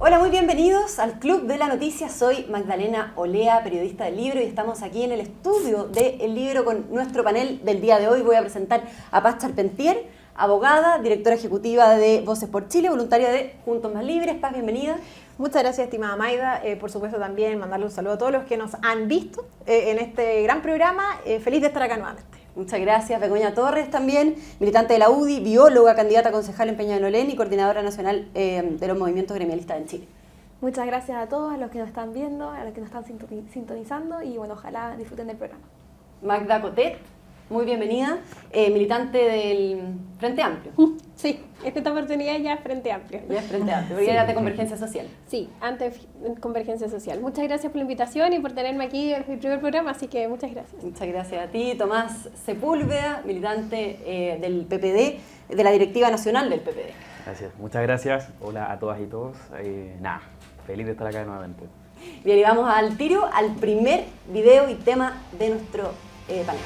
Hola, muy bienvenidos al Club de la Noticia. Soy Magdalena Olea, periodista del libro, y estamos aquí en el estudio del libro con nuestro panel del día de hoy. Voy a presentar a Paz Charpentier, abogada, directora ejecutiva de Voces por Chile, voluntaria de Juntos Más Libres. Paz, bienvenida. Muchas gracias, estimada Maida. Por supuesto, también mandarle un saludo a todos los que nos han visto en este gran programa. Feliz de estar acá nuevamente. Muchas gracias. Begoña Torres también, militante de la UDI, bióloga, candidata a concejal en Peñalolén y coordinadora nacional de los movimientos gremialistas en Chile. Muchas gracias a todos, a los que nos están viendo, a los que nos están sintonizando y bueno, ojalá disfruten del programa. Magda Cotet, muy bienvenida, militante del Frente Amplio. Sí, esta oportunidad ya es Frente Amplio. Ya es Frente Amplio, porque era de Convergencia Social. Sí, antes Convergencia Social. Muchas gracias por la invitación y por tenerme aquí en mi primer programa, así que muchas gracias. Muchas gracias a ti, Tomás Sepúlveda, militante del PPD, de la Directiva Nacional del PPD. Gracias, muchas gracias. Hola a todas y todos. Feliz de estar acá nuevamente. Bien, y vamos al tiro, al primer video y tema de nuestro panel.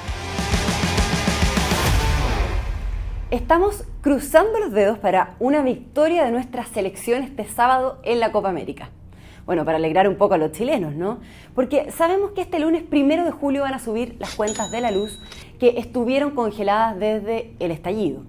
Estamos cruzando los dedos para una victoria de nuestra selección este sábado en la Copa América. Bueno, para alegrar un poco a los chilenos, ¿no? Porque sabemos que este lunes 1 de julio van a subir las cuentas de la luz que estuvieron congeladas desde el estallido.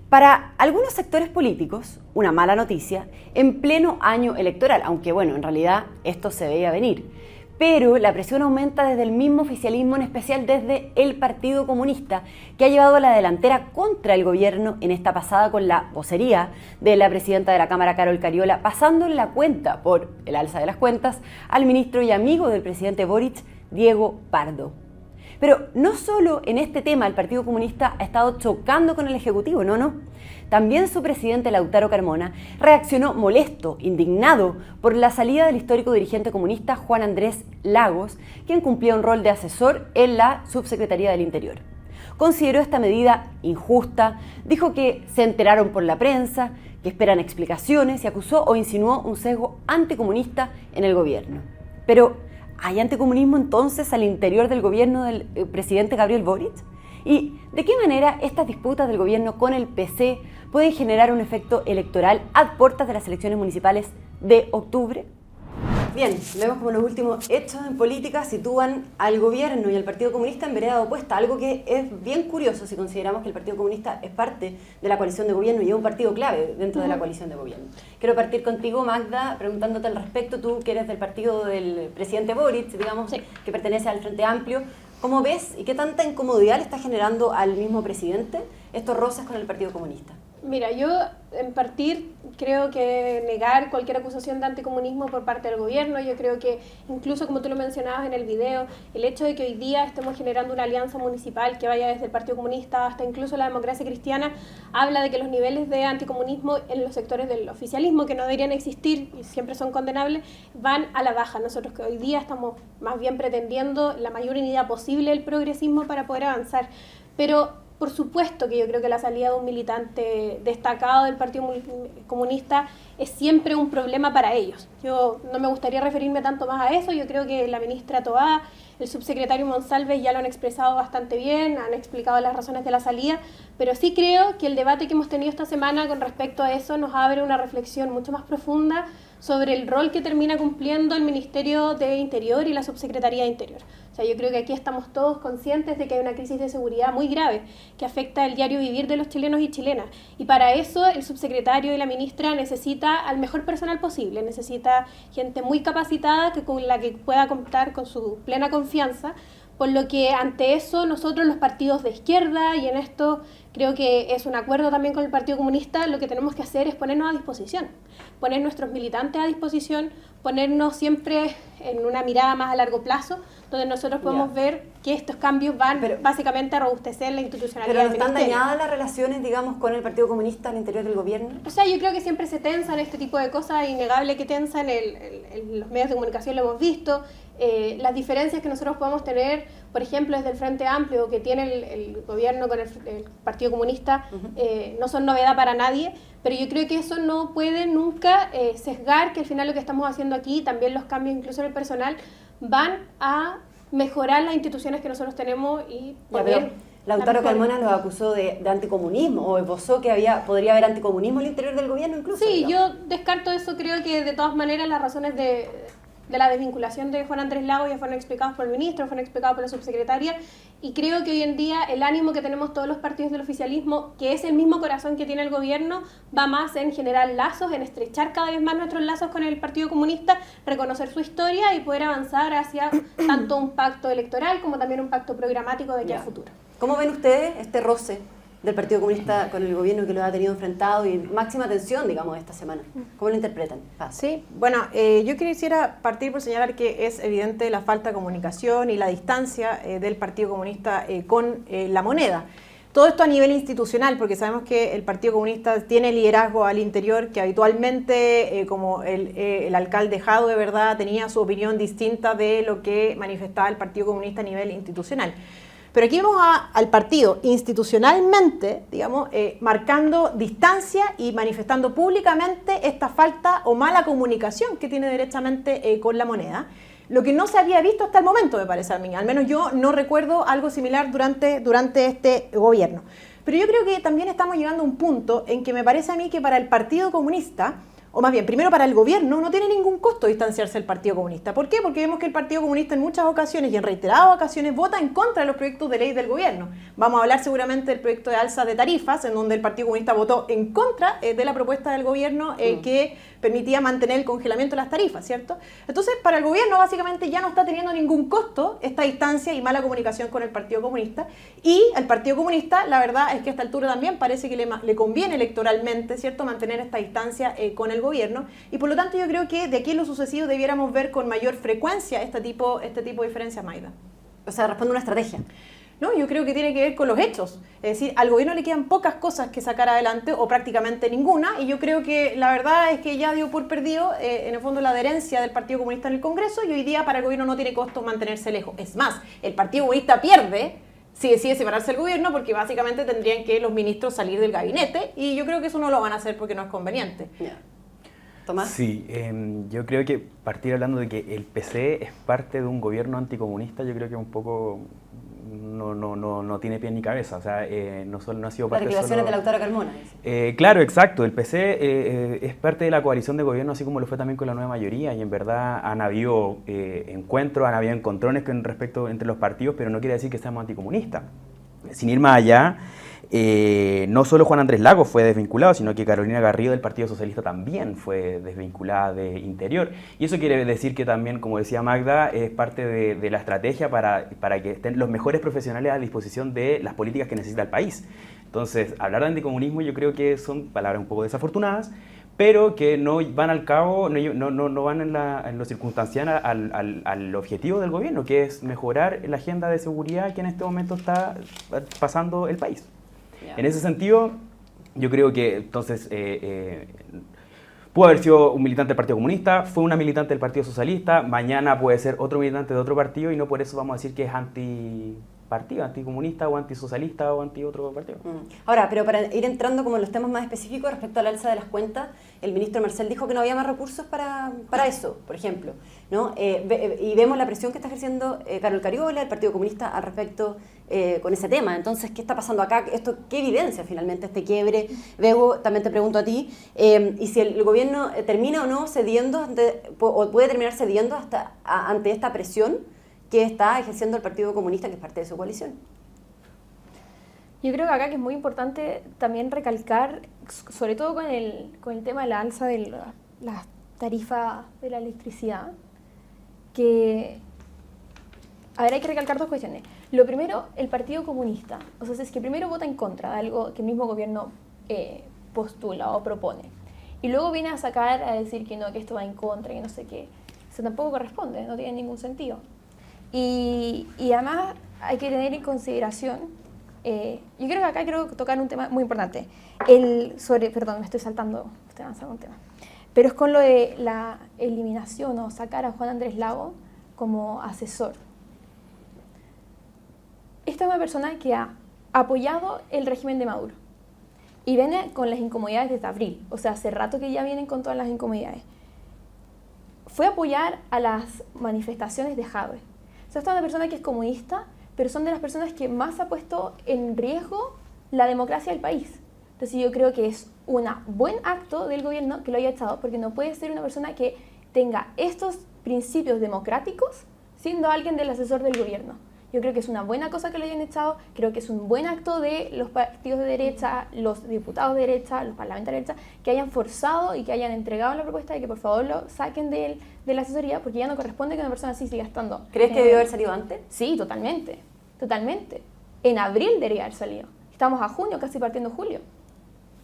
Para algunos sectores políticos, una mala noticia en pleno año electoral, aunque bueno, en realidad esto se veía venir. Pero la presión aumenta desde el mismo oficialismo, en especial desde el Partido Comunista, que ha llevado a la delantera contra el gobierno en esta pasada con la vocería de la presidenta de la Cámara, Carol Cariola, pasándole la cuenta por el alza de las cuentas al ministro y amigo del presidente Boric, Diego Pardo. Pero no solo en este tema el Partido Comunista ha estado chocando con el Ejecutivo, no. También su presidente Lautaro Carmona reaccionó molesto, indignado por la salida del histórico dirigente comunista Juan Andrés Lagos, quien cumplía un rol de asesor en la Subsecretaría del Interior. Consideró esta medida injusta, dijo que se enteraron por la prensa, que esperan explicaciones y acusó o insinuó un sesgo anticomunista en el gobierno. Pero ¿hay anticomunismo entonces al interior del gobierno del presidente Gabriel Boric? ¿Y de qué manera estas disputas del gobierno con el PC pueden generar un efecto electoral a puertas de las elecciones municipales de octubre? Bien, vemos como los últimos hechos en política sitúan al gobierno y al Partido Comunista en vereda opuesta, algo que es bien curioso si consideramos que el Partido Comunista es parte de la coalición de gobierno y es un partido clave dentro de la coalición de gobierno. Quiero partir contigo, Magda, preguntándote al respecto, tú que eres del partido del presidente Boric, digamos, sí, que pertenece al Frente Amplio. ¿Cómo ves y qué tanta incomodidad le está generando al mismo presidente estos roces con el Partido Comunista? Mira, yo en partir creo que negar cualquier acusación de anticomunismo por parte del gobierno, yo creo que incluso como tú lo mencionabas en el video, el hecho de que hoy día estemos generando una alianza municipal que vaya desde el Partido Comunista hasta incluso la democracia cristiana, habla de que los niveles de anticomunismo en los sectores del oficialismo que no deberían existir y siempre son condenables, van a la baja. Nosotros que hoy día estamos más bien pretendiendo la mayor unidad posible del progresismo para poder avanzar, pero por supuesto que yo creo que la salida de un militante destacado del Partido Comunista es siempre un problema para ellos. Yo no me gustaría referirme tanto más a eso, yo creo que la ministra Toá, el subsecretario Monsalve ya lo han expresado bastante bien, han explicado las razones de la salida, pero sí creo que el debate que hemos tenido esta semana con respecto a eso nos abre una reflexión mucho más profunda sobre el rol que termina cumpliendo el Ministerio de Interior y la Subsecretaría de Interior. O sea, yo creo que aquí estamos todos conscientes de que hay una crisis de seguridad muy grave que afecta el diario vivir de los chilenos y chilenas. Y para eso el subsecretario y la ministra necesita al mejor personal posible, necesita gente muy capacitada con la que pueda contar con su plena confianza, por lo que ante eso nosotros los partidos de izquierda, y en esto creo que es un acuerdo también con el Partido Comunista, lo que tenemos que hacer es ponernos a disposición, poner nuestros militantes a disposición, ponernos siempre en una mirada más a largo plazo, donde nosotros podemos ver que estos cambios van básicamente a robustecer la institucionalidad del ministerio. ¿Pero no están dañadas las relaciones, digamos, con el Partido Comunista al interior del gobierno? O sea, yo creo que siempre se tensan este tipo de cosas, es innegable que tensan, en los medios de comunicación lo hemos visto, las diferencias que nosotros podemos tener, por ejemplo, desde el Frente Amplio, que tiene el gobierno con el Partido Comunista, no son novedad para nadie, pero yo creo que eso no puede nunca sesgar que al final lo que estamos haciendo aquí, también los cambios incluso en el personal, van a mejorar las instituciones que nosotros tenemos y poder Lautaro Carmona los acusó de anticomunismo o esbozó que podría haber anticomunismo al interior del gobierno incluso. Sí, digamos. yo descarto eso, creo que de todas maneras las razones de la desvinculación de Juan Andrés Lagos ya fueron explicadas por el ministro, fueron explicadas por la subsecretaria, y creo que hoy en día el ánimo que tenemos todos los partidos del oficialismo, que es el mismo corazón que tiene el gobierno, va más en generar lazos, en estrechar cada vez más nuestros lazos con el Partido Comunista, reconocer su historia y poder avanzar hacia tanto un pacto electoral como también un pacto programático de aquí al futuro. ¿Cómo ven ustedes este roce del Partido Comunista con el gobierno que lo ha tenido enfrentado y máxima tensión, digamos, esta semana? ¿Cómo lo interpretan? Sí, bueno, yo quisiera partir por señalar que es evidente la falta de comunicación y la distancia del Partido Comunista con la moneda. Todo esto a nivel institucional, porque sabemos que el Partido Comunista tiene liderazgo al interior, que habitualmente, como el alcalde Jado de verdad, tenía su opinión distinta de lo que manifestaba el Partido Comunista a nivel institucional. Pero aquí vemos al partido institucionalmente, digamos, marcando distancia y manifestando públicamente esta falta o mala comunicación que tiene directamente con la moneda. Lo que no se había visto hasta el momento, me parece a mí. Al menos yo no recuerdo algo similar durante este gobierno. Pero yo creo que también estamos llegando a un punto en que me parece a mí que para el Partido Comunista, o más bien, primero para el gobierno, no tiene ningún costo distanciarse del Partido Comunista. ¿Por qué? Porque vemos que el Partido Comunista en muchas ocasiones y en reiteradas ocasiones vota en contra de los proyectos de ley del gobierno. Vamos a hablar seguramente del proyecto de alza de tarifas, en donde el Partido Comunista votó en contra de la propuesta del gobierno que permitía mantener el congelamiento de las tarifas, ¿cierto? Entonces, para el gobierno básicamente ya no está teniendo ningún costo esta distancia y mala comunicación con el Partido Comunista. Y al Partido Comunista, la verdad es que a esta altura también parece que le conviene electoralmente, ¿cierto?, mantener esta distancia con el gobierno, y por lo tanto yo creo que de aquí en lo sucesivo debiéramos ver con mayor frecuencia este tipo de diferencias, Maida. O sea, responde una estrategia. No, yo creo que tiene que ver con los hechos. Es decir, al gobierno le quedan pocas cosas que sacar adelante, o prácticamente ninguna, y yo creo que la verdad es que ya dio por perdido, en el fondo, la adherencia del Partido Comunista en el Congreso, y hoy día para el gobierno no tiene costo mantenerse lejos. Es más, el Partido Comunista pierde si decide separarse del gobierno, porque básicamente tendrían que los ministros salir del gabinete, y yo creo que eso no lo van a hacer porque no es conveniente. Yeah. ¿Tomás? Sí, yo creo que partir hablando de que el PC es parte de un gobierno anticomunista, yo creo que un poco no tiene pie ni cabeza. O sea, no ha sido parte las declaraciones de Lautaro Carmona. Claro, exacto. El PC es parte de la coalición de gobierno, así como lo fue también con la nueva mayoría, y en verdad han habido encuentros, han habido encontrones con respecto entre los partidos, pero no quiere decir que seamos anticomunistas. Sin ir más allá, no solo Juan Andrés Lagos fue desvinculado, sino que Carolina Garrido del Partido Socialista también fue desvinculada de Interior. Y eso quiere decir que también, como decía Magda, es parte de la estrategia para que estén los mejores profesionales a disposición de las políticas que necesita el país. Entonces, hablar de anticomunismo yo creo que son palabras un poco desafortunadas, pero que no van al cabo, no van en lo circunstancial al objetivo del gobierno, que es mejorar la agenda de seguridad que en este momento está pasando el país. En ese sentido, yo creo que entonces pudo haber sido un militante del Partido Comunista, fue una militante del Partido Socialista, mañana puede ser otro militante de otro partido, y no por eso vamos a decir que es antipartido, anticomunista o antisocialista o anti otro partido. Ahora, pero para ir entrando como en los temas más específicos respecto al alza de las cuentas, el ministro Marcel dijo que no había más recursos para eso, por ejemplo, ¿no? Y vemos la presión que está ejerciendo Carol Cariola, el Partido Comunista, al respecto con ese tema. Entonces, ¿qué está pasando acá? ¿Qué evidencia finalmente este quiebre? Bego, también te pregunto a ti, y si el gobierno termina o no cediendo, o puede terminar cediendo ante esta presión que está ejerciendo el Partido Comunista, que es parte de su coalición. Yo creo que acá que es muy importante también recalcar, sobre todo con el tema de la alza de las tarifas de la electricidad, que, a ver, hay que recalcar dos cuestiones. Lo primero, el Partido Comunista, o sea, es que primero vota en contra de algo que el mismo gobierno postula o propone, y luego viene a sacar a decir que no, que esto va en contra, que no sé qué. Eso tampoco corresponde, no tiene ningún sentido. Y además hay que tener en consideración, yo creo que acá quiero tocar un tema muy importante, perdón, me estoy avanzando un tema, pero es con lo de la eliminación o sacar a Juan Andrés Lagos como asesor. Esta es una persona que ha apoyado el régimen de Maduro y viene con las incomodidades desde abril, o sea, hace rato que ya vienen con todas las incomodidades. Fue a apoyar a las manifestaciones de Jadwe. O sea, esta es una persona que es comunista, pero son de las personas que más ha puesto en riesgo la democracia del país. Entonces yo creo que es un buen acto del gobierno que lo haya echado, porque no puede ser una persona que tenga estos principios democráticos siendo alguien del asesor del gobierno. Yo creo que es una buena cosa que lo hayan echado, creo que es un buen acto de los partidos de derecha, los diputados de derecha, los parlamentarios de derecha, que hayan forzado y que hayan entregado la propuesta de que por favor lo saquen de la asesoría, porque ya no corresponde que una persona así siga estando. ¿Crees que debió haber salido antes? Sí, totalmente, totalmente. En abril debería haber salido. Estamos a junio, casi partiendo julio.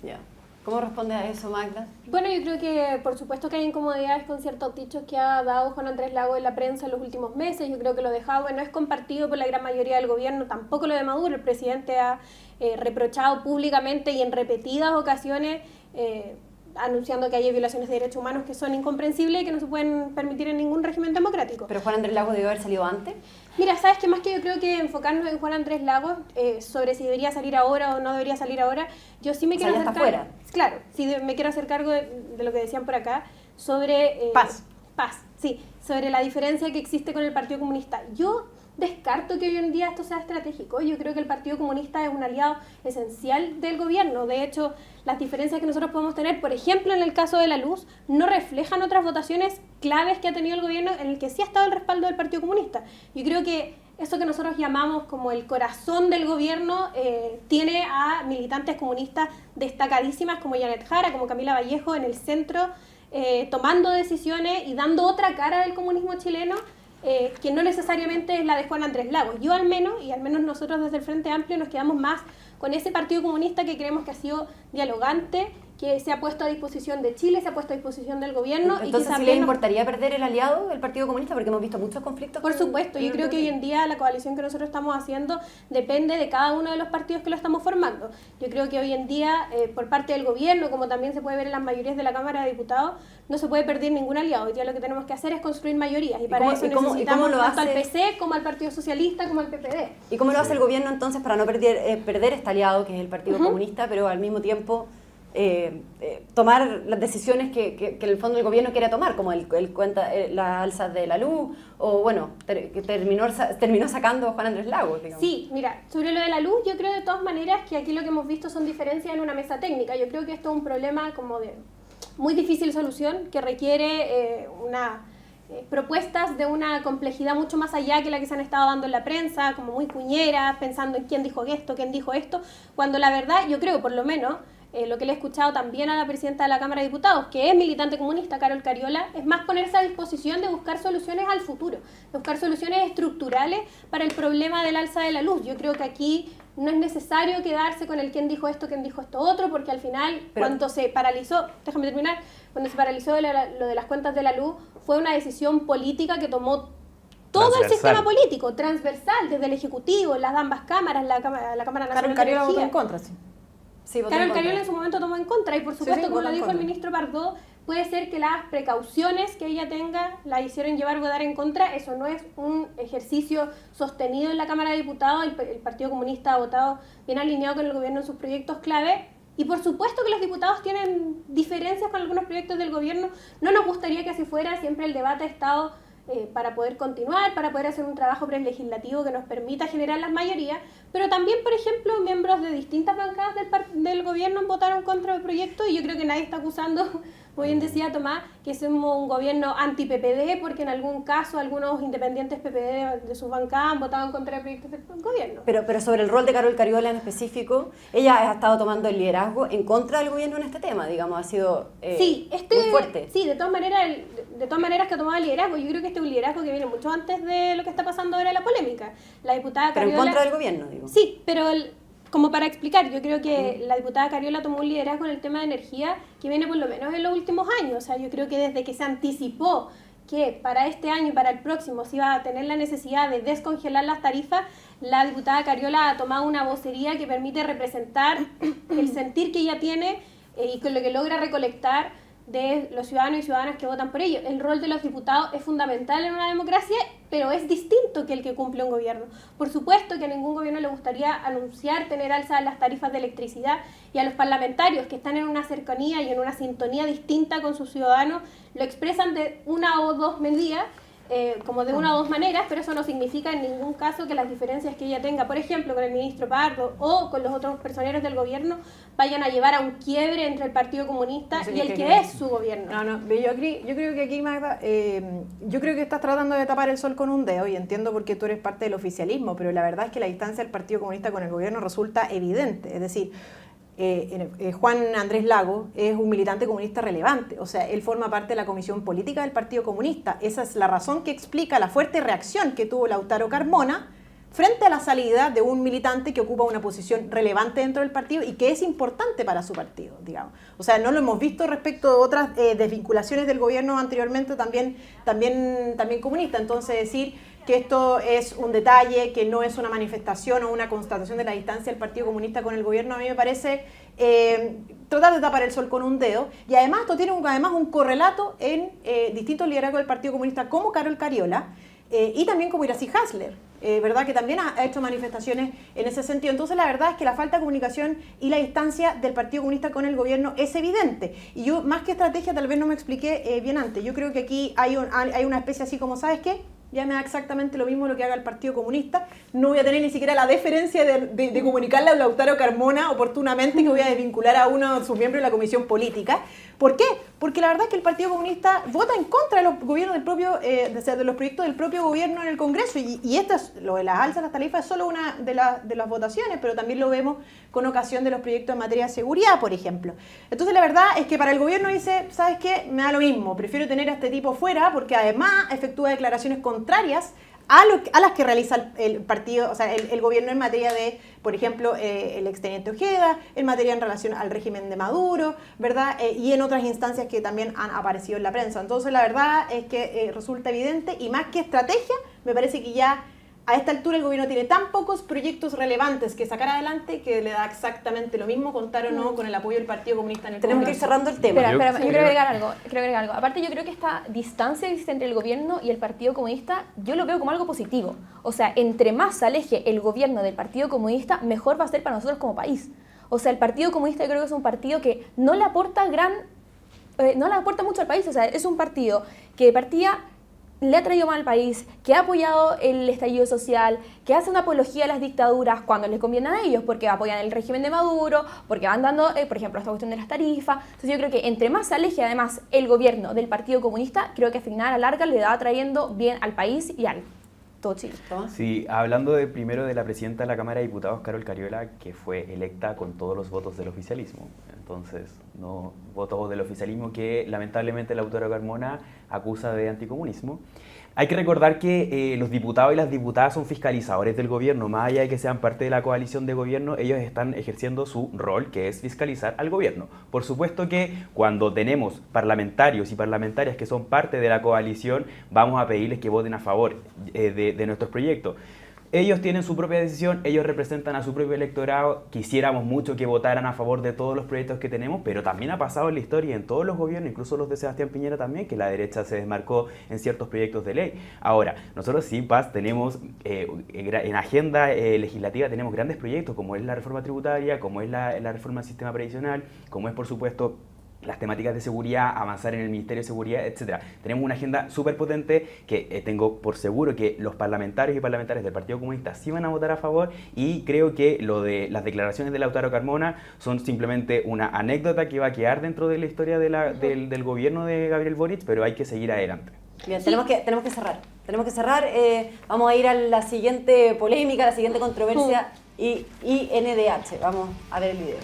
Ya. ¿Cómo respondes a eso, Magda? Bueno, yo creo que por supuesto que hay incomodidades con ciertos dichos que ha dado Juan Andrés Lagos en la prensa en los últimos meses. Yo creo que lo de Jadwe no es compartido por la gran mayoría del gobierno, tampoco lo de Maduro. El presidente ha reprochado públicamente y en repetidas ocasiones anunciando que hay violaciones de derechos humanos que son incomprensibles y que no se pueden permitir en ningún régimen democrático. ¿Pero Juan Andrés Lagos debió haber salido antes? Mira, ¿sabes qué? Más que yo creo que enfocarnos en Juan Andrés Lagos sobre si debería salir ahora o no debería salir ahora, yo sí me quiero hacer cargo. Claro, sí me quiero hacer cargo de lo que decían por acá sobre... Paz, sí, sobre la diferencia que existe con el Partido Comunista. Yo descarto que hoy en día esto sea estratégico. Yo creo que el Partido Comunista es un aliado esencial del gobierno. De hecho, las diferencias que nosotros podemos tener, por ejemplo, en el caso de la luz, no reflejan otras votaciones claves que ha tenido el gobierno en el que sí ha estado el respaldo del Partido Comunista. Yo creo que eso que nosotros llamamos como el corazón del gobierno tiene a militantes comunistas destacadísimas como Janet Jara, como Camila Vallejo en el centro, tomando decisiones y dando otra cara del comunismo chileno, que no necesariamente es la de Juan Andrés Lagos. Yo al menos nosotros desde el Frente Amplio nos quedamos más con ese Partido Comunista que creemos que ha sido dialogante, que se ha puesto a disposición de Chile, se ha puesto a disposición del gobierno. Entonces, ¿sí les importaría perder el aliado del Partido Comunista? Porque hemos visto muchos conflictos. Por supuesto, yo creo que hoy en día la coalición que nosotros estamos haciendo depende de cada uno de los partidos que lo estamos formando. Yo creo que hoy en día, por parte del gobierno, como también se puede ver en las mayorías de la Cámara de Diputados, no se puede perder ningún aliado. Hoy día lo que tenemos que hacer es construir mayorías. Y para eso necesitamos tanto al PC como al Partido Socialista como al PPD. ¿Y cómo lo hace el gobierno entonces para no perder este aliado que es el Partido Comunista, pero al mismo tiempo tomar las decisiones que en el fondo el gobierno quiere tomar, como la alza de la luz, o bueno, que terminó sacando Juan Andrés Lagos, digamos? Sí, mira, sobre lo de la luz, yo creo de todas maneras que aquí lo que hemos visto son diferencias en una mesa técnica. Yo creo que esto es un problema como de muy difícil solución, que requiere propuestas de una complejidad mucho más allá que la que se han estado dando en la prensa, como muy cuñeras, pensando en quién dijo esto, cuando la verdad, yo creo por lo menos, lo que le he escuchado también a la presidenta de la Cámara de Diputados, que es militante comunista, Carol Cariola, es más ponerse a disposición de buscar soluciones al futuro, de buscar soluciones estructurales para el problema del alza de la luz. Yo creo que aquí no es necesario quedarse con el quién dijo esto otro, porque al final, cuando se paralizó lo de las cuentas de la luz, fue una decisión política que tomó todo el sistema político, transversal, desde el Ejecutivo, las ambas cámaras, la Cámara Nacional de Energía. Carol Cariola votó en contra, sí. Carol Cariola en su momento tomó en contra y por supuesto, como lo dijo el ministro Pardo, puede ser que las precauciones que ella tenga la hicieron llevar a votar en contra. Eso no es un ejercicio sostenido en la Cámara de Diputados. El Partido Comunista ha votado bien alineado con el gobierno en sus proyectos clave. Y por supuesto que los diputados tienen diferencias con algunos proyectos del gobierno. No nos gustaría que así fuera. Siempre el debate ha estado para poder continuar, para poder hacer un trabajo prelegislativo que nos permita generar las mayorías, pero también, por ejemplo, miembros de distintas bancadas del gobierno votaron contra el proyecto y yo creo que nadie está acusando, como bien decía Tomás, que somos un gobierno anti-PPD, porque en algún caso algunos independientes PPD de sus bancadas han votado en contra de proyectos del gobierno. Pero sobre el rol de Carol Cariola en específico, ella ha estado tomando el liderazgo en contra del gobierno en este tema, digamos, ha sido muy fuerte. Sí, de todas maneras que ha tomado el liderazgo. Yo creo que este es un liderazgo que viene mucho antes de lo que está pasando ahora en la polémica. La diputada Cariola... Pero en contra del gobierno, digo. Sí, pero como para explicar, yo creo que la diputada Cariola tomó un liderazgo en el tema de energía que viene por lo menos en los últimos años. O sea, yo creo que desde que se anticipó que para este año y para el próximo se iba a tener la necesidad de descongelar las tarifas, la diputada Cariola ha tomado una vocería que permite representar el sentir que ella tiene y con lo que logra recolectar de los ciudadanos y ciudadanas que votan por ello. El rol de los diputados es fundamental en una democracia, pero es distinto que el que cumple un gobierno. Por supuesto que a ningún gobierno le gustaría anunciar tener alza en las tarifas de electricidad, y a los parlamentarios que están en una cercanía y en una sintonía distinta con sus ciudadanos lo expresan de una o dos medidas, como de una o dos maneras, pero eso no significa en ningún caso que las diferencias que ella tenga, por ejemplo, con el ministro Pardo o con los otros personeros del gobierno, vayan a llevar a un quiebre entre el Partido Comunista y el que es su gobierno. No, yo creo que aquí, Magda, yo creo que estás tratando de tapar el sol con un dedo, y entiendo por qué tú eres parte del oficialismo, pero la verdad es que la distancia del Partido Comunista con el gobierno resulta evidente. Es decir, Juan Andrés Lago es un militante comunista relevante, o sea, él forma parte de la comisión política del Partido Comunista. Esa es la razón que explica la fuerte reacción que tuvo Lautaro Carmona frente a la salida de un militante que ocupa una posición relevante dentro del partido y que es importante para su partido, digamos. O sea, no lo hemos visto respecto de otras desvinculaciones del gobierno anteriormente también comunista. Entonces, decir que esto es un detalle, que no es una manifestación o una constatación de la distancia del Partido Comunista con el gobierno, a mí me parece tratar de tapar el sol con un dedo. Y además esto tiene un correlato en distintos liderazgos del Partido Comunista, como Carol Cariola y también como Iracy Hasler, ¿verdad? Que también ha hecho manifestaciones en ese sentido. Entonces la verdad es que la falta de comunicación y la distancia del Partido Comunista con el gobierno es evidente. Y yo, más que estrategia, tal vez no me expliqué bien antes. Yo creo que aquí hay una especie así como, ¿sabes qué? Ya me da exactamente lo mismo lo que haga el Partido Comunista. No voy a tener ni siquiera la deferencia de comunicarle a Lautaro Carmona oportunamente que voy a desvincular a uno de sus miembros de la comisión política. ¿Por qué? Porque la verdad es que el Partido Comunista vota en contra de los gobiernos del propio, de los proyectos del propio gobierno en el Congreso. Y esto es, lo de las alzas de las tarifas es solo una de las votaciones, pero también lo vemos con ocasión de los proyectos en materia de seguridad, por ejemplo. Entonces la verdad es que para el gobierno dice, ¿sabes qué? Me da lo mismo, prefiero tener a este tipo fuera porque además efectúa declaraciones contrarias a las que realiza el partido, o sea, el gobierno en materia de, por ejemplo, el exteniente Ojeda, en materia en relación al régimen de Maduro, ¿verdad? Y en otras instancias que también han aparecido en la prensa. Entonces, la verdad es que resulta evidente, y más que estrategia, me parece que ya a esta altura el gobierno tiene tan pocos proyectos relevantes que sacar adelante que le da exactamente lo mismo, contar o no con el apoyo del Partido Comunista en el Tenemos que ir cerrando el tema. Espera, yo quiero agregar algo. Aparte, yo creo que esta distancia que existe entre el gobierno y el Partido Comunista, yo lo veo como algo positivo. O sea, entre más se aleje el gobierno del Partido Comunista, mejor va a ser para nosotros como país. O sea, el Partido Comunista yo creo que es un partido que no le aporta mucho al país. O sea, es un partido que de partida le ha traído mal al país, que ha apoyado el estallido social, que hace una apología a las dictaduras cuando les conviene a ellos, porque apoyan el régimen de Maduro, porque van dando, por ejemplo, esta cuestión de las tarifas. Entonces yo creo que entre más se aleje además el gobierno del Partido Comunista, creo que al final a la larga le va trayendo bien al país y al todo Chile. Sí, hablando primero de la presidenta de la Cámara de Diputados, Carol Cariola, que fue electa con todos los votos del oficialismo. Entonces, no votos del oficialismo que lamentablemente Lautaro Carmona acusa de anticomunismo. Hay que recordar que los diputados y las diputadas son fiscalizadores del gobierno, más allá de que sean parte de la coalición de gobierno, ellos están ejerciendo su rol, que es fiscalizar al gobierno. Por supuesto que cuando tenemos parlamentarios y parlamentarias que son parte de la coalición, vamos a pedirles que voten a favor de nuestros proyectos. Ellos tienen su propia decisión, ellos representan a su propio electorado, quisiéramos mucho que votaran a favor de todos los proyectos que tenemos, pero también ha pasado en la historia en todos los gobiernos, incluso los de Sebastián Piñera también, que la derecha se desmarcó en ciertos proyectos de ley. Ahora, nosotros sí, Paz, tenemos en agenda legislativa tenemos grandes proyectos, como es la reforma tributaria, como es la reforma del sistema previsional, como es, por supuesto, las temáticas de seguridad, avanzar en el Ministerio de Seguridad, etc. Tenemos una agenda súper potente que tengo por seguro que los parlamentarios y parlamentarias del Partido Comunista sí van a votar a favor, y creo que lo de las declaraciones de Lautaro Carmona son simplemente una anécdota que va a quedar dentro de la historia del gobierno de Gabriel Boric, pero hay que seguir adelante. Bien, tenemos que cerrar. Vamos a ir a la siguiente polémica, a la siguiente controversia y NDH. Vamos a ver el video.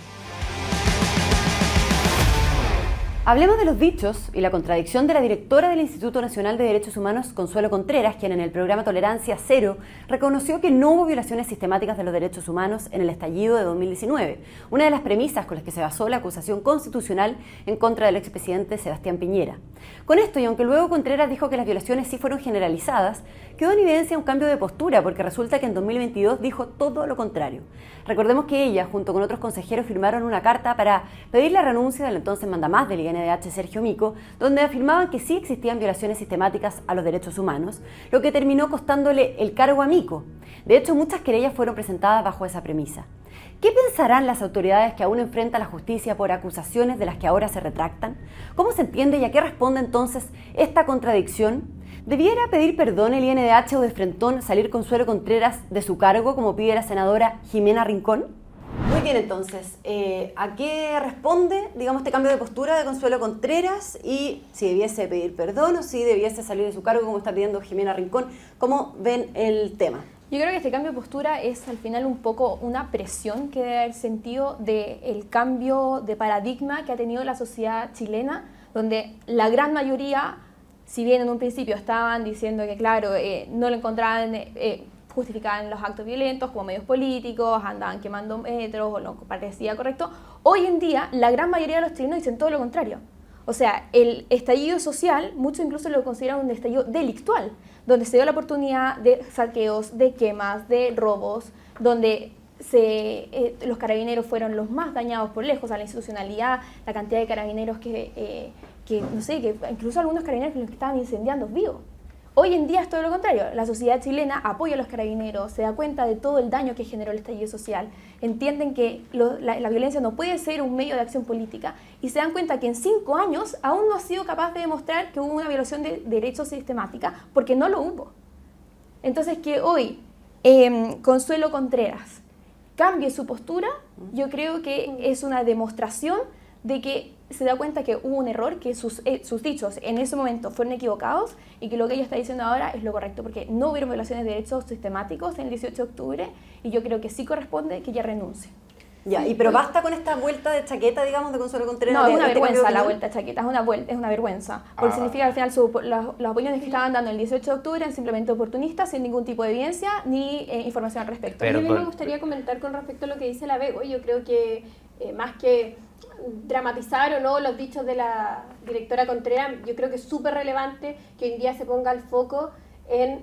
Hablemos de los dichos y la contradicción de la directora del Instituto Nacional de Derechos Humanos, Consuelo Contreras, quien en el programa Tolerancia Cero reconoció que no hubo violaciones sistemáticas de los derechos humanos en el estallido de 2019, una de las premisas con las que se basó la acusación constitucional en contra del expresidente Sebastián Piñera. Con esto, y aunque luego Contreras dijo que las violaciones sí fueron generalizadas, quedó en evidencia un cambio de postura, porque resulta que en 2022 dijo todo lo contrario. Recordemos que ella, junto con otros consejeros, firmaron una carta para pedir la renuncia del entonces mandamás del INDH, Sergio Mico, donde afirmaban que sí existían violaciones sistemáticas a los derechos humanos, lo que terminó costándole el cargo a Mico. De hecho, muchas querellas fueron presentadas bajo esa premisa. ¿Qué pensarán las autoridades que aún enfrentan la justicia por acusaciones de las que ahora se retractan? ¿Cómo se entiende y a qué responde entonces esta contradicción? ¿Debiera pedir perdón el INDH o de frentón salir Consuelo Contreras de su cargo, como pide la senadora Jimena Rincón? Muy bien, entonces, ¿a qué responde, digamos, este cambio de postura de Consuelo Contreras y si debiese pedir perdón o si debiese salir de su cargo, como está pidiendo Jimena Rincón? ¿Cómo ven el tema? Yo creo que este cambio de postura es al final un poco una presión que debe haber sentido del cambio de paradigma que ha tenido la sociedad chilena, donde la gran mayoría, si bien en un principio estaban diciendo que, claro, no lo encontraban justificaban los actos violentos como medios políticos, andaban quemando metros o lo que parecía correcto, hoy en día la gran mayoría de los chilenos dicen todo lo contrario. O sea, el estallido social, muchos incluso lo consideran un estallido delictual, donde se dio la oportunidad de saqueos, de quemas, de robos, donde los carabineros fueron los más dañados por lejos, a la institucionalidad, la cantidad de carabineros que no sé, que incluso algunos carabineros que estaban incendiando vivos. Hoy en día es todo lo contrario, la sociedad chilena apoya a los carabineros, se da cuenta de todo el daño que generó el estallido social, entienden que la violencia no puede ser un medio de acción política y se dan cuenta que en 5 años aún no ha sido capaz de demostrar que hubo una violación de derechos sistemática, porque no lo hubo. Entonces que hoy Consuelo Contreras cambie su postura, yo creo que es una demostración de que se da cuenta que hubo un error, que sus dichos en ese momento fueron equivocados y que lo que ella está diciendo ahora es lo correcto, porque no hubieron violaciones de derechos sistemáticos en el 18 de octubre y yo creo que sí corresponde que ella renuncie. Ya, pero basta con esta vuelta de chaqueta, digamos, de Consuelo Contreras. No, es una vergüenza la vuelta de chaqueta, es una vergüenza, porque significa que al final las opiniones que estaban dando el 18 de octubre eran simplemente oportunistas, sin ningún tipo de evidencia ni información al respecto. A mí me gustaría comentar con respecto a lo que dice la Bego. Yo creo que más que dramatizar o no los dichos de la directora Contreras, yo creo que es súper relevante que hoy en día se ponga el foco en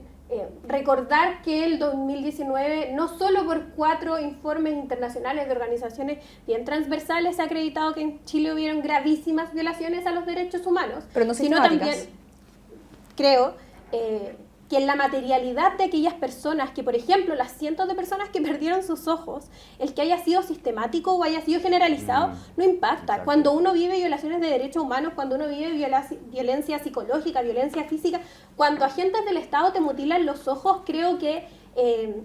recordar que el 2019, no solo por 4 informes internacionales de organizaciones bien transversales, se ha acreditado que en Chile hubieron gravísimas violaciones a los derechos humanos, pero no sino también creo que en la materialidad de aquellas personas, que por ejemplo las cientos de personas que perdieron sus ojos, el que haya sido sistemático o haya sido generalizado no impacta. Exacto. Cuando uno vive violaciones de derechos humanos, cuando uno vive violencia psicológica, violencia física, cuando agentes del Estado te mutilan los ojos, creo que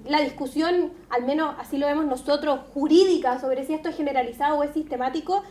la discusión, al menos así lo vemos nosotros, jurídica sobre si esto es generalizado o es sistemático,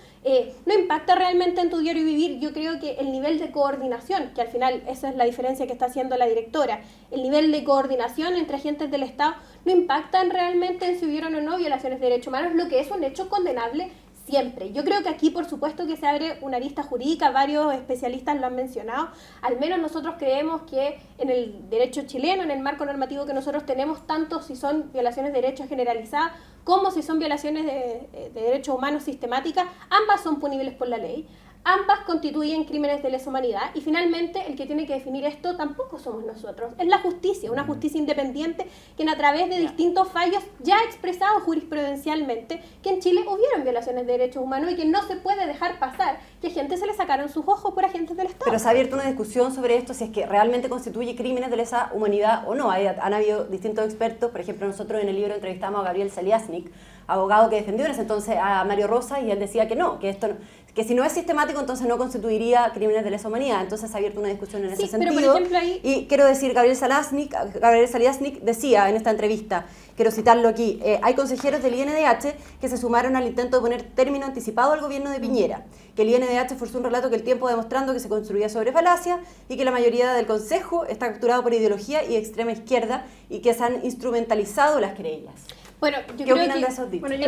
no impacta realmente en tu diario vivir. Yo creo que el nivel de coordinación, que al final esa es la diferencia que está haciendo la directora, el nivel de coordinación entre agentes del Estado no impactan realmente en si hubieron o no violaciones de derechos humanos, lo que es un hecho condenable siempre. Yo creo que aquí, por supuesto, que se abre una arista jurídica, varios especialistas lo han mencionado, al menos nosotros creemos que en el derecho chileno, en el marco normativo que nosotros tenemos, tanto si son violaciones de derechos generalizadas como si son violaciones de derechos humanos sistemáticas, ambas son punibles por la ley. Ambas constituyen crímenes de lesa humanidad y finalmente el que tiene que definir esto tampoco somos nosotros, es la justicia, una justicia independiente que a través de distintos fallos ya ha expresado jurisprudencialmente que en Chile hubieron violaciones de derechos humanos y que no se puede dejar pasar que gente se le sacaron sus ojos por agentes del Estado. Pero se ha abierto una discusión sobre esto, si es que realmente constituye crímenes de lesa humanidad o no. Han habido distintos expertos, por ejemplo, nosotros en el libro entrevistamos a Gabriel Saliasnik, abogado que defendió en ese entonces a Mario Rosa, y él decía que no, que esto no, que si no es sistemático entonces no constituiría crímenes de lesa humanidad. Entonces se ha abierto una discusión en ese sentido. Pero por ejemplo ahí... Y quiero decir, Gabriel Saliasnik decía en esta entrevista, quiero citarlo aquí, hay consejeros del INDH que se sumaron al intento de poner término anticipado al gobierno de Piñera, que el INDH forzó un relato que el tiempo demostrando que se construía sobre falacia y que la mayoría del consejo está capturado por ideología y extrema izquierda y que se han instrumentalizado las querellas. Bueno, ¿Qué opinan de esos dichos? Bueno,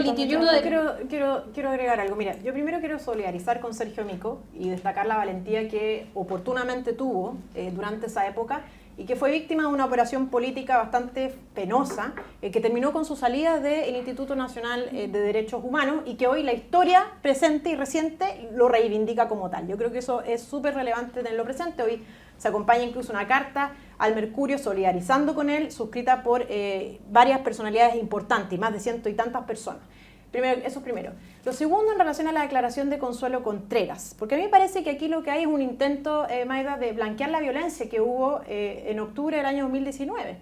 quiero agregar algo. Mira, yo primero quiero solidarizar con Sergio Mico y destacar la valentía que oportunamente tuvo durante esa época y que fue víctima de una operación política bastante penosa que terminó con su salida del Instituto Nacional de Derechos Humanos y que hoy la historia presente y reciente lo reivindica como tal. Yo creo que eso es súper relevante tenerlo presente. Hoy se acompaña incluso una carta al Mercurio solidarizando con él, suscrita por varias personalidades importantes, más de 100 y tantas personas. Eso primero. Lo segundo, en relación a la declaración de Consuelo Contreras, porque a mí me parece que aquí lo que hay es un intento, Maida, de blanquear la violencia que hubo en octubre del año 2019.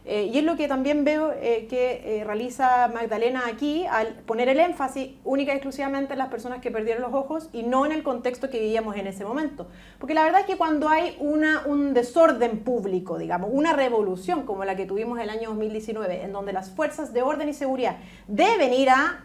Y es lo que también veo que realiza Magdalena aquí, al poner el énfasis única y exclusivamente en las personas que perdieron los ojos y no en el contexto que vivíamos en ese momento. Porque la verdad es que cuando hay un desorden público, digamos, una revolución como la que tuvimos el año 2019, en donde las fuerzas de orden y seguridad deben ir a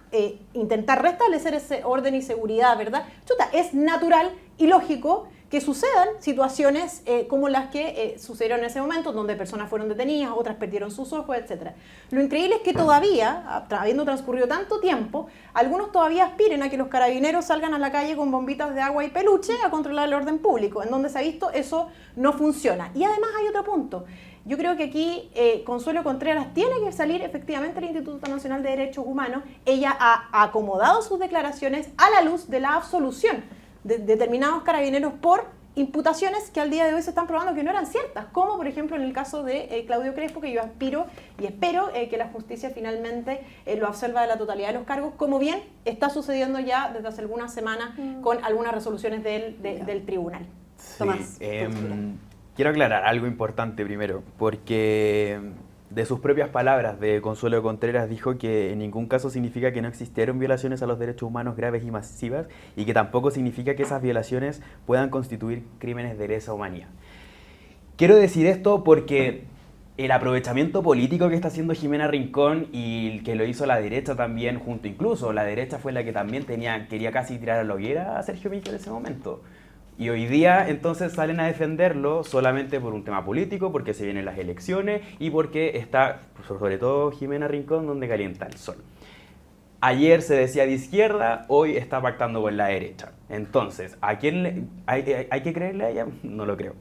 intentar restablecer ese orden y seguridad, ¿verdad? Chuta, es natural y lógico que sucedan situaciones como las que sucedieron en ese momento, donde personas fueron detenidas, otras perdieron sus ojos, etc. Lo increíble es que todavía, habiendo transcurrido tanto tiempo, algunos todavía aspiren a que los carabineros salgan a la calle con bombitas de agua y peluche a controlar el orden público, en donde se ha visto eso no funciona. Y además hay otro punto. Yo creo que aquí Consuelo Contreras tiene que salir efectivamente del Instituto Nacional de Derechos Humanos. Ella ha acomodado sus declaraciones a la luz de la absolución de determinados carabineros por imputaciones que al día de hoy se están probando que no eran ciertas, como por ejemplo en el caso de Claudio Crespo, que yo aspiro y espero que la justicia finalmente lo absolva de la totalidad de los cargos, como bien está sucediendo ya desde hace algunas semanas con algunas resoluciones del tribunal. Sí, Tomás. Quiero aclarar algo importante primero, porque de sus propias palabras, de Consuelo Contreras dijo que en ningún caso significa que no existieron violaciones a los derechos humanos graves y masivas y que tampoco significa que esas violaciones puedan constituir crímenes de lesa humanidad. Quiero decir esto porque el aprovechamiento político que está haciendo Jimena Rincón y que lo hizo la derecha también junto, incluso la derecha fue la que también quería casi tirar a la hoguera a Sergio Mico en ese momento. Y hoy día entonces salen a defenderlo solamente por un tema político, porque se vienen las elecciones y porque está, sobre todo Jimena Rincón, donde calienta el sol. Ayer se decía de izquierda, hoy está pactando con la derecha. Entonces, ¿a quién hay que creerle a ella? No lo creo.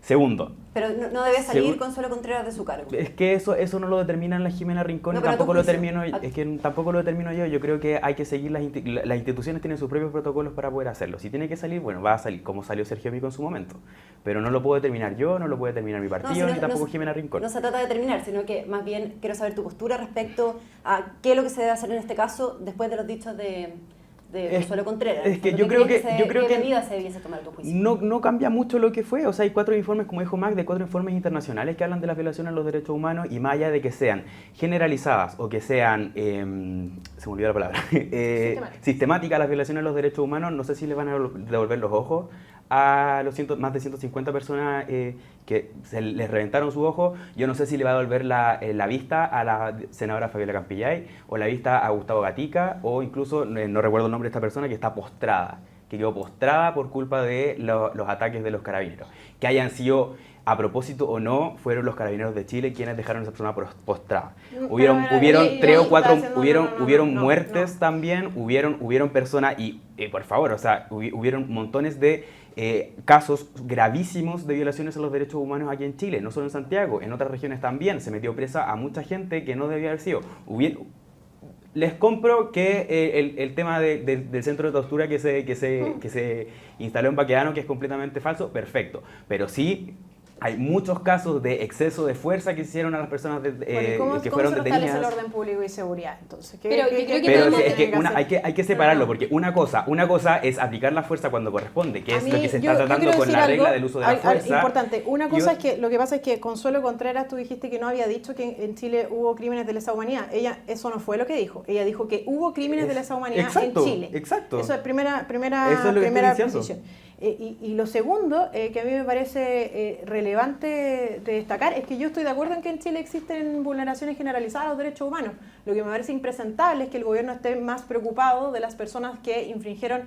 Segundo. Pero no debe salir Consuelo Contreras de su cargo. Es que eso no lo determina la Jimena Rincón, no, y tampoco lo determino, es que tampoco lo determino yo. Yo creo que hay que seguir, las instituciones tienen sus propios protocolos para poder hacerlo. Si tiene que salir, bueno, va a salir como salió Sergio Mico en su momento. Pero no lo puedo determinar yo, no lo puede determinar mi partido, ni tampoco Jimena Rincón. No se trata de determinar, sino que más bien quiero saber tu postura respecto a qué es lo que se debe hacer en este caso después de los dichos de Consuelo Contreras. Es que yo creo que medida se debiese tomar tu juicio. No cambia mucho lo que fue. O sea, hay 4 informes, como dijo Mac, de 4 informes internacionales que hablan de las violaciones a los derechos humanos, y más allá de que sean generalizadas o que sean, se me olvidó la palabra, sistemáticas las violaciones a los derechos humanos, no sé si le van a devolver los ojos a los más de 150 personas que se les reventaron su ojo. Yo no sé si le va a devolver la vista a la senadora Fabiola Campillay, o la vista a Gustavo Gatica, o incluso, no recuerdo el nombre de esta persona, que está postrada, que quedó postrada por culpa de los ataques de los carabineros. Que hayan sido a propósito o no, fueron los carabineros de Chile quienes dejaron a esa persona postrada. Hubieron 3 o 4, hubieron muertes también, hubieron personas, y por favor, o sea, hubieron montones de casos gravísimos de violaciones a los derechos humanos aquí en Chile, no solo en Santiago, en otras regiones también. Se metió presa a mucha gente que no debía haber sido. Les compro que el tema del centro de tortura que se instaló en Baquedano, que es completamente falso, perfecto. Pero sí hay muchos casos de exceso de fuerza que se hicieron a las personas que fueron detenidas. ¿Cómo se restablece el orden público y seguridad? Entonces, hay que separarlo, porque una cosa es aplicar la fuerza cuando corresponde, que es lo que se está tratando con la regla del uso de la fuerza. Importante. Una cosa es que lo que pasa es que Consuelo Contreras, tú dijiste que no había dicho que en Chile hubo crímenes de lesa humanidad. Eso no fue lo que dijo. Ella dijo que hubo crímenes de lesa humanidad en Chile. Exacto. Eso es primera posición. Y lo segundo, que a mí me parece relevante de destacar, es que yo estoy de acuerdo en que en Chile existen vulneraciones generalizadas a los derechos humanos. Lo que me parece impresentable es que el gobierno esté más preocupado de las personas que infringieron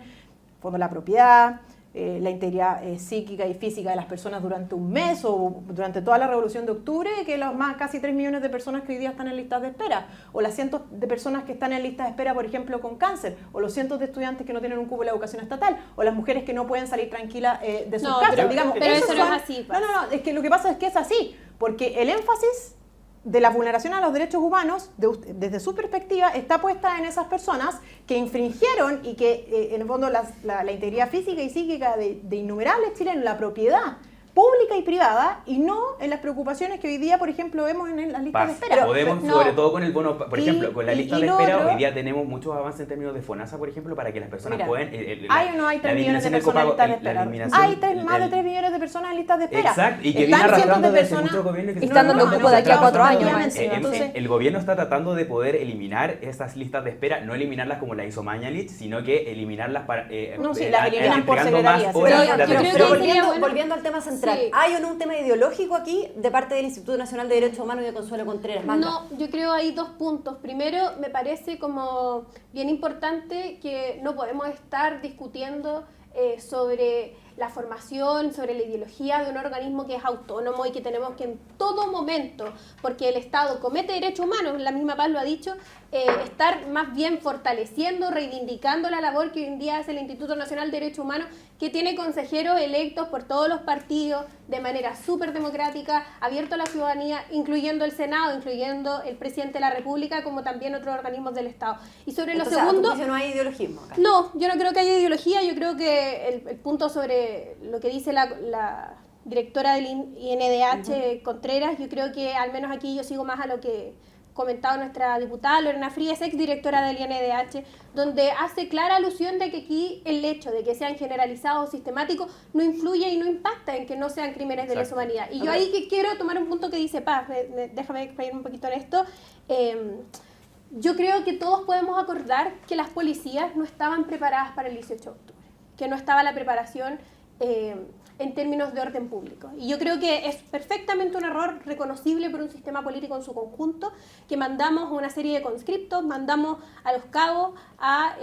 la propiedad, la integridad psíquica y física de las personas durante un mes o durante toda la Revolución de Octubre, que los casi 3 millones de personas que hoy día están en listas de espera, o las cientos de personas que están en listas de espera, por ejemplo, con cáncer, o los cientos de estudiantes que no tienen un cupo de la educación estatal, o las mujeres que no pueden salir tranquilas de sus casas. Pero eso no es así. No, es que lo que pasa es que es así, porque el énfasis de la vulneración a los derechos humanos, desde su perspectiva, está puesta en esas personas que infringieron y que, en el fondo, la integridad física y psíquica de innumerables chilenos, la propiedad pública y privada, y no en las preocupaciones que hoy día, por ejemplo, vemos en las listas de espera. Podemos, sobre todo con el bono, por ejemplo, con la lista de espera, otro, hoy día tenemos muchos avances en términos de FONASA, por ejemplo, para que las personas puedan... ¿Hay o no hay 3 millones de personas en listas de espera? Hay más de 3 millones de personas en listas de espera. Exacto, y que viene arrastrando desde muchos gobiernos que están dando cupo de aquí a 4 años. Entonces, el gobierno está tratando de poder eliminar esas listas de espera, no eliminarlas como la hizo Mañalich, sino que eliminarlas para... las eliminan por celeridad. Pero volviendo al tema central, ¿hay o no un tema ideológico aquí de parte del Instituto Nacional de Derechos Humanos y de Consuelo Contreras? No, yo creo hay 2 puntos. Primero, me parece como bien importante que no podemos estar discutiendo sobre la formación, sobre la ideología de un organismo que es autónomo y que tenemos que en todo momento, porque el Estado comete derechos humanos, la misma Paz lo ha dicho, estar más bien fortaleciendo, reivindicando la labor que hoy en día hace el Instituto Nacional de Derechos Humanos, que tiene consejeros electos por todos los partidos de manera súper democrática, abierto a la ciudadanía, incluyendo el Senado, incluyendo el presidente de la República, como también otros organismos del Estado. Y sobre lo segundo... no hay ideologismo acá. No, yo no creo que haya ideología, yo creo que el punto sobre lo que dice la directora del INDH, Contreras, yo creo que al menos aquí yo sigo más a lo que comentado nuestra diputada Lorena Frías, exdirectora del INDH, donde hace clara alusión de que aquí el hecho de que sean generalizados o sistemáticos no influye y no impacta en que no sean crímenes de lesa humanidad. Y yo ahí que quiero tomar un punto que dice Paz, déjame expandir un poquito en esto. Yo creo que todos podemos acordar que las policías no estaban preparadas para el 18 de octubre, que no estaba la preparación en términos de orden público. Y yo creo que es perfectamente un error reconocible por un sistema político en su conjunto, que mandamos una serie de conscriptos, mandamos a los cabos a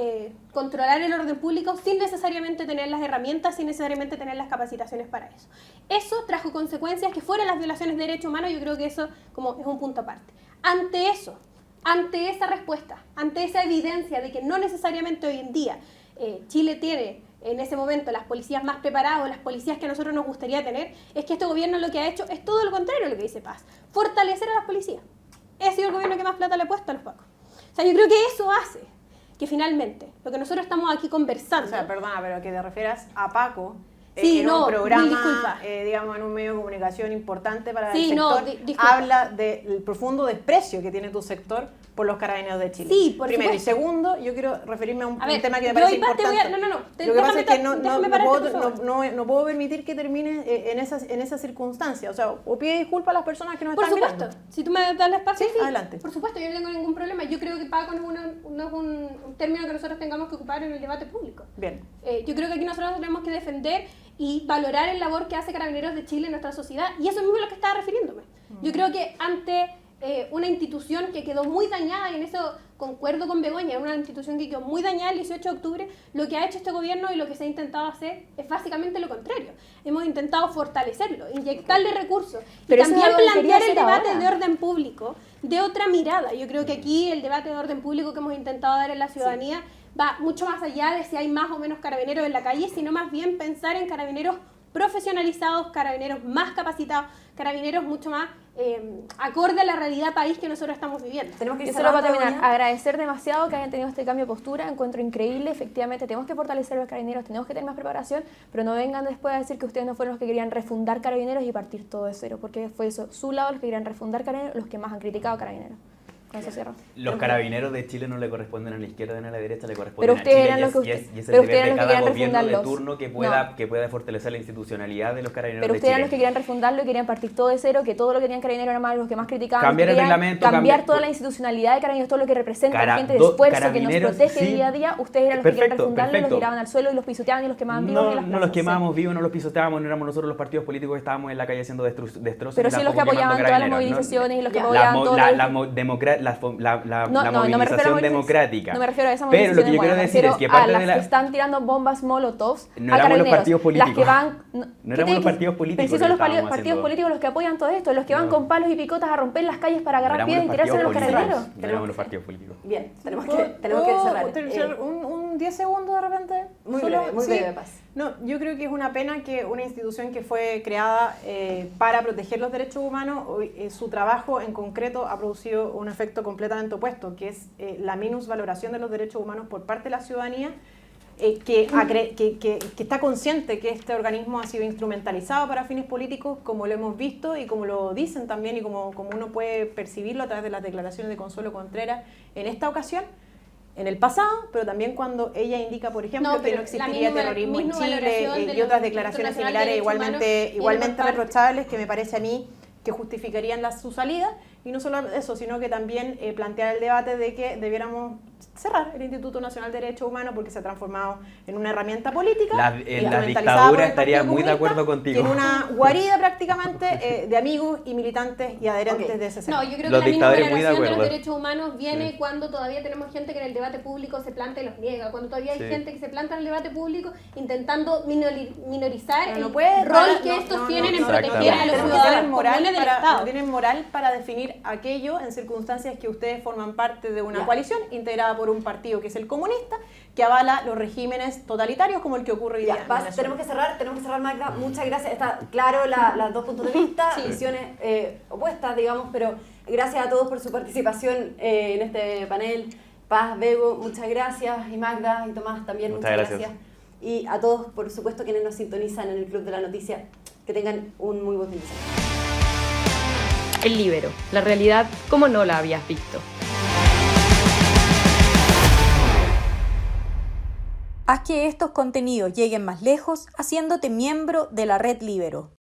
controlar el orden público sin necesariamente tener las herramientas, sin necesariamente tener las capacitaciones para eso. Eso trajo consecuencias que fueran las violaciones de derechos humanos, yo creo que eso como es un punto aparte. Ante eso, ante esa respuesta, ante esa evidencia de que no necesariamente hoy en día Chile tiene en ese momento las policías más preparadas o las policías que a nosotros nos gustaría tener, es que este gobierno lo que ha hecho es todo lo contrario a lo que dice Paz, fortalecer a las policías. He sido el gobierno que más plata le ha puesto a los pacos. O sea, yo creo que eso hace que finalmente lo que nosotros estamos aquí conversando... O sea, perdona, pero que te refieras a Paco... Sí, en un programa, digamos, en un medio de comunicación importante para el sector, habla del profundo desprecio que tiene tu sector por los Carabineros de Chile. Sí, por primero. supuesto. Y segundo, yo quiero referirme a un tema que me parece importante. Lo que pasa es que no puedo permitir que termine en esa circunstancia. O sea, o pide disculpas a las personas que nos están mirando. Por supuesto. Si tú me das el espacio, sí, adelante. Por supuesto, yo no tengo ningún problema. Yo creo que Paco no es un término que nosotros tengamos que ocupar en el debate público. Bien. Yo creo que aquí nosotros tenemos que defender y valorar el labor que hace Carabineros de Chile en nuestra sociedad, y eso mismo es lo que estaba refiriéndome. Yo creo que ante una institución que quedó muy dañada, y en eso concuerdo con Begoña, una institución que quedó muy dañada el 18 de octubre, lo que ha hecho este gobierno y lo que se ha intentado hacer es básicamente lo contrario. Hemos intentado fortalecerlo, inyectarle recursos, pero y también plantear el debate ahora de orden público de otra mirada. Yo creo que aquí el debate de orden público que hemos intentado dar en la ciudadanía va mucho más allá de si hay más o menos carabineros en la calle, sino más bien pensar en carabineros profesionalizados, carabineros más capacitados, carabineros mucho más acorde a la realidad país que nosotros estamos viviendo. Tenemos que ir solo para terminar. Agradecer demasiado que hayan tenido este cambio de postura, encuentro increíble, efectivamente tenemos que fortalecer a los carabineros, tenemos que tener más preparación, pero no vengan después a decir que ustedes no fueron los que querían refundar carabineros y partir todo de cero, porque fue eso, su lado los que querían refundar carabineros, los que más han criticado a carabineros. Con eso cierro. Los Carabineros de Chile no le corresponden a la izquierda ni a la derecha, le corresponden a Chile y es el deber de cada gobierno de turno que pueda fortalecer la institucionalidad de los Carabineros pero de Chile. ustedes eran los que querían refundarlo y querían partir todo de cero, que todo lo que tenían Carabineros era más los que más criticaban. Cambiar el reglamento. Cambiar toda la institucionalidad de Carabineros, todo lo que representa la gente de esfuerzo que nos protege día a día. Ustedes eran los que querían refundarlo, los tiraban al suelo y los pisoteaban y los quemaban vivos. No los quemábamos vivos, no los pisoteábamos, no éramos nosotros los partidos políticos que estábamos en la calle haciendo destrozos. Pero sí los que apoyaban todas las movilizaciones y los que apoyaban todo la movilización democrática. No me refiero a esa Pero movilización. lo que yo quiero decir es que parte de las que están tirando bombas molotov no éramos los partidos políticos. Las que van, no éramos los partidos políticos. Pero sí son los partidos políticos los que apoyan todo esto, los que van con palos y picotas a romper las calles para agarrar piedras y tirarse a los carabineros. No éramos los partidos políticos. Bien, tenemos que cerrar. Un 10 segundos de repente. Muy breve, Paz. No, yo creo que es una pena que una institución que fue creada para proteger los derechos humanos, su trabajo en concreto ha producido un efecto completamente opuesto, que es la minusvaloración de los derechos humanos por parte de la ciudadanía, que está consciente que este organismo ha sido instrumentalizado para fines políticos, como lo hemos visto y como lo dicen también y como uno puede percibirlo a través de las declaraciones de Consuelo Contreras en esta ocasión, en el pasado, pero también cuando ella indica, por ejemplo, que no existiría terrorismo en Chile y otras declaraciones similares igualmente reprochables que me parece a mí que justificarían su salida. Y no solo eso, sino que también plantear el debate de que debiéramos cerrar el Instituto Nacional de Derechos Humanos porque se ha transformado en una herramienta política. La dictadura estaría muy de acuerdo contigo. En una guarida prácticamente de amigos y militantes y adherentes de ese sector. No, yo creo que la misma vulneración de los derechos humanos viene cuando todavía tenemos gente que en el debate público se planta y los niega, cuando todavía hay gente que se planta en el debate público intentando minorizar el rol que estos tienen en proteger a los ciudadanos comunes del Estado. No tienen moral para definir aquello en circunstancias que ustedes forman parte de una coalición integrada por un partido que es el comunista, que avala los regímenes totalitarios como el que ocurre hoy día. Tenemos que cerrar, Magda. Muchas gracias. Está claro los dos puntos de vista, visiones opuestas, digamos, pero gracias a todos por su participación en este panel. Paz, Bego, muchas gracias. Y Magda y Tomás también, muchas gracias. Y a todos, por supuesto, quienes nos sintonizan en el Club de la Noticia, que tengan un muy buen fin de semana. El Líbero, la realidad como no la habías visto. Haz que estos contenidos lleguen más lejos haciéndote miembro de la Red Líbero.